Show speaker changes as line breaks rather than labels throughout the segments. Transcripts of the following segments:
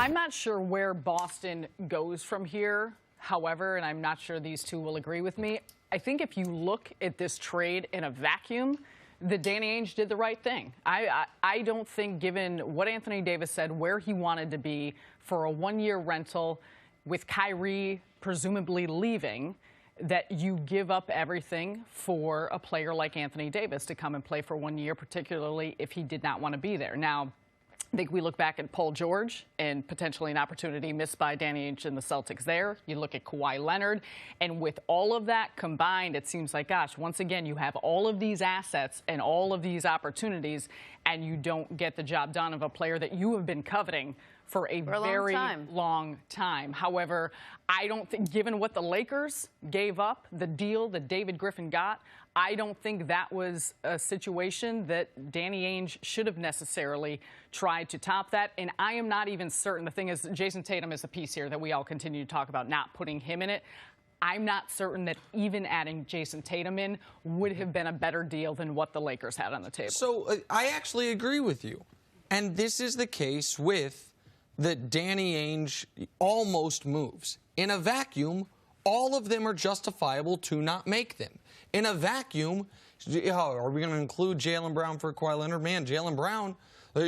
I'm not sure where Boston goes from here. However, and I'm not sure these two will agree with me, I think if you look at this trade in a vacuum, that Danny Ainge did the right thing. I don't think, given what Anthony Davis said, where he wanted to be for a one-year rental with Kyrie presumably leaving, that you give up everything for a player like Anthony Davis to come and play for 1 year, particularly if he did not want to be there. Now, I think we look back at Paul George and potentially an opportunity missed by Danny Ainge and the Celtics there. You look at Kawhi Leonard. And with all of that combined, it seems like, gosh, once again, you have all of these assets and all of these opportunities, and you don't get the job done of a player that you have been coveting for a very long time. However, I don't think, given what the Lakers gave up, the deal that David Griffin got, I don't think that was a situation that Danny Ainge should have necessarily tried to top that. And I am not even certain. The thing is, Jason Tatum is a piece here that we all continue to talk about, not putting him in it. I'm not certain that even adding Jason Tatum in would have been a better deal than what the Lakers had on the table.
So I actually agree with you. And this is the case with that Danny Ainge almost moves. In a vacuum, all of them are justifiable to not make them. In a vacuum, are we going to include Jaylen Brown for Kawhi Leonard? Man, Jaylen Brown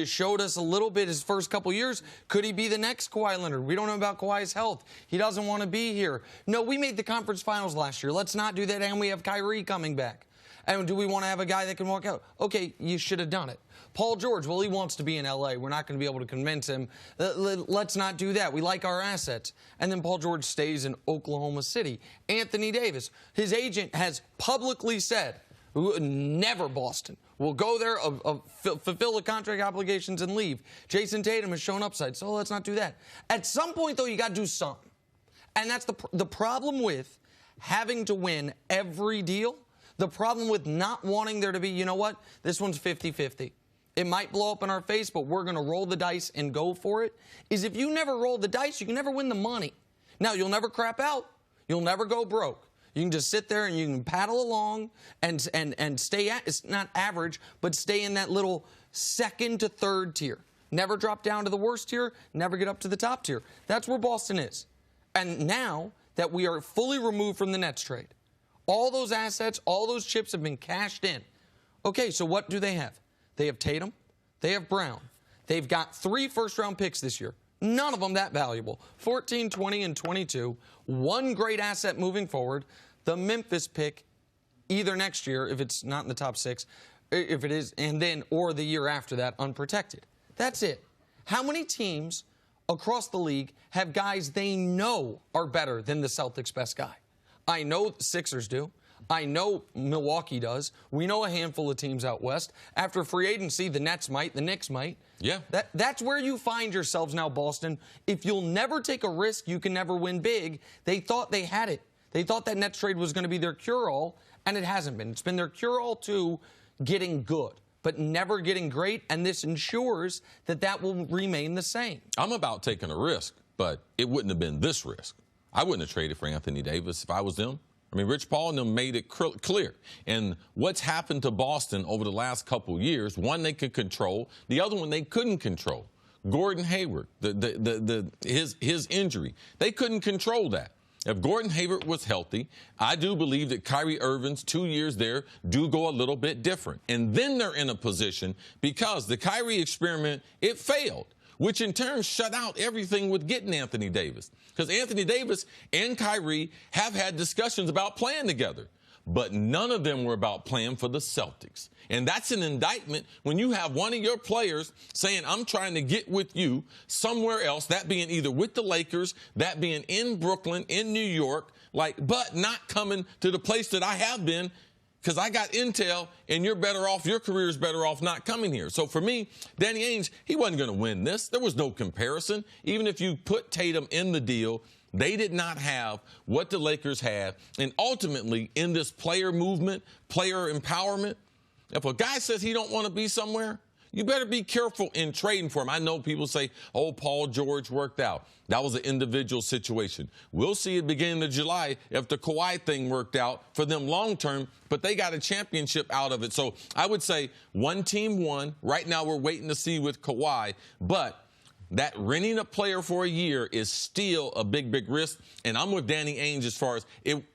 showed us a little bit his first couple years. Could he be the next Kawhi Leonard? We don't know about Kawhi's health. He doesn't want to be here. No, we made the conference finals last year. Let's not do that, and we have Kyrie coming back. And do we want to have a guy that can walk out? Okay, you should have done it. Paul George, well, he wants to be in L.A. We're not going to be able to convince him. Let's not do that. We like our assets. And then Paul George stays in Oklahoma City. Anthony Davis, his agent has publicly said, never Boston. We'll go there, fulfill the contract obligations, and leave. Jason Tatum has shown upside, so let's not do that. At some point, though, you got to do something. And that's the problem with having to win every deal. The problem with not wanting there to be, you know what, this one's 50-50. It might blow up in our face, but we're going to roll the dice and go for it, is if you never roll the dice, you can never win the money. Now, you'll never crap out. You'll never go broke. You can just sit there and you can paddle along and stay at, it's not average, but stay in that little second to third tier. Never drop down to the worst tier, never get up to the top tier. That's where Boston is. And now that we are fully removed from the Nets trade, all those assets, all those chips have been cashed in. Okay, so what do they have? They have Tatum. They have Brown. They've got 3 first-round picks this year. None of them that valuable. 14, 20, and 22. One great asset moving forward. The Memphis pick either next year, if it's not in the top 6, if it is, and then, or the year after that, unprotected. That's it. How many teams across the league have guys they know are better than the Celtics' best guy? I know the Sixers do. I know Milwaukee does. We know a handful of teams out west. After free agency, the Nets might, the Knicks might.
Yeah.
That's where you find yourselves now, Boston. If you'll never take a risk, you can never win big. They thought they had it. They thought that Nets trade was going to be their cure-all, and it hasn't been. It's been their cure-all to getting good, but never getting great, and this ensures that that will remain the same.
I'm about taking a risk, but it wouldn't have been this risk. I wouldn't have traded for Anthony Davis if I was them. I mean, Rich Paul and them made it clear. And what's happened to Boston over the last couple years, one they could control, the other one they couldn't control. Gordon Hayward, his injury, they couldn't control that. If Gordon Hayward was healthy, I do believe that Kyrie Irving's 2 years there do go a little bit different. And then they're in a position, because the Kyrie experiment, it failed, which in turn shut out everything with getting Anthony Davis. Because Anthony Davis and Kyrie have had discussions about playing together, but none of them were about playing for the Celtics. And that's an indictment when you have one of your players saying, I'm trying to get with you somewhere else, that being either with the Lakers, that being in Brooklyn, in New York, but not coming to the place that I have been, because I got intel, and you're better off, your career is better off not coming here. So for me, Danny Ainge, he wasn't going to win this. There was no comparison. Even if you put Tatum in the deal, they did not have what the Lakers had. And ultimately, in this player movement, player empowerment, if a guy says he don't want to be somewhere, you better be careful in trading for him. I know people say, oh, Paul George worked out. That was an individual situation. We'll see at the beginning of July if the Kawhi thing worked out for them long term, but they got a championship out of it. So I would say one team won. Right now we're waiting to see with Kawhi. But that renting a player for a year is still a big, big risk. And I'm with Danny Ainge as far as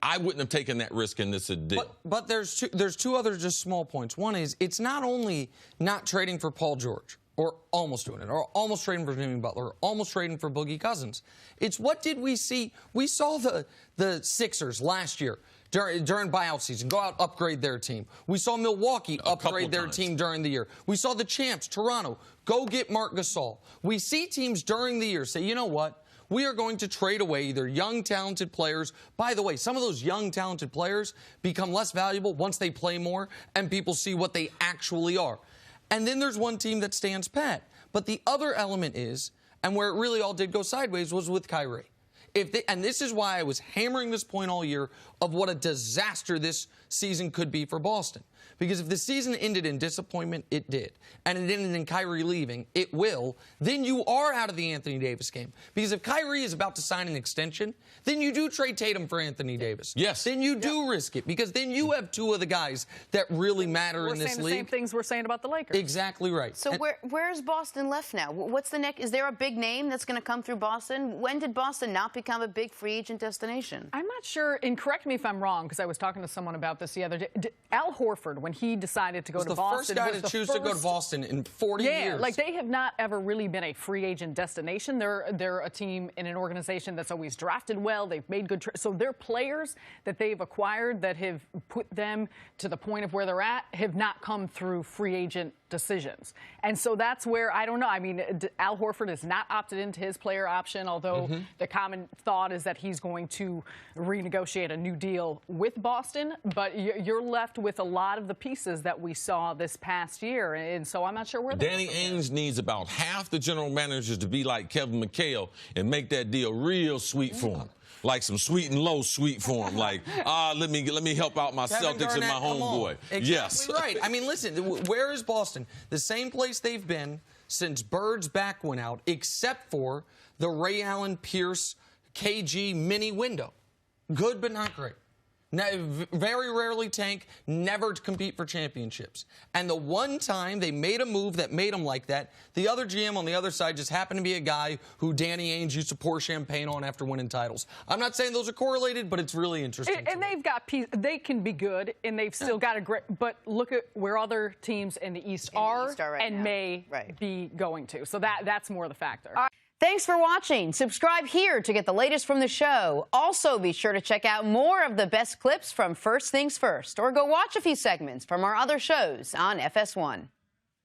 I wouldn't have taken that risk in this deal.
But there's two other just small points. One is it's not only not trading for Paul George, or almost doing it, or almost trading for Jimmy Butler, or almost trading for Boogie Cousins. It's what did we see? We saw the Sixers last year during buyout season go out, upgrade their team. We saw Milwaukee upgrade their team during the year. We saw the champs, Toronto, go get Marc Gasol. We see teams during the year say, you know what? We are going to trade away either young, talented players. By the way, some of those young, talented players become less valuable once they play more and people see what they actually are. And then there's one team that stands pat. But the other element is, and where it really all did go sideways, was with Kyrie. And this is why I was hammering this point all year of what a disaster this season could be for Boston. Because if the season ended in disappointment, it did. And it ended in Kyrie leaving, it will. Then you are out of the Anthony Davis game. Because if Kyrie is about to sign an extension, then you do trade Tatum for Anthony Davis.
Yes.
Then you do risk it. Because then you have two of the guys that really matter in this league.
We're saying the same things we're saying about the Lakers.
Exactly right.
So where's Boston left now? What's the next? Is there a big name that's going to come through Boston? When did Boston not become a big free agent destination?
I'm not sure, and correct me if I'm wrong, because I was talking to someone about this the other day. Al Horford, when he decided to go to Boston,
was the first guy to choose to go to Boston in 40 years.
Yeah, like they have not ever really been a free agent destination. They're a team in an organization that's always drafted well. They've made good so their players that they've acquired that have put them to the point of where they're at have not come through free agent decisions. And so that's where, I don't know. I mean, Al Horford has not opted into his player option, although the common thought is that he's going to renegotiate a new deal with Boston. But you're left with a lot of the pieces that we saw this past year. And so I'm not sure where
Danny Ainge needs about half the general managers to be like Kevin McHale and make that deal real sweet for him. Like some sweet and low sweet for him. Like, let me help out my Celtics and my homeboy.
Exactly
yes.
Right. I mean, listen, where is Boston? The same place they've been since Bird's back went out, except for the Ray Allen, Pierce, KG mini window. Good, but not great. Very rarely tank, never compete for championships. And the one time they made a move that made them like that, the other GM on the other side just happened to be a guy who Danny Ainge used to pour champagne on after winning titles. I'm not saying those are correlated, but it's really interesting.
And they've got they can be good, and they've still got a great. But look at where other teams in the East are
right
and
now.
may be going to. So that's more the factor.
Thanks for watching. Subscribe here to get the latest from the show. Also, be sure to check out more of the best clips from First Things First, or go watch a few segments from our other shows on FS1.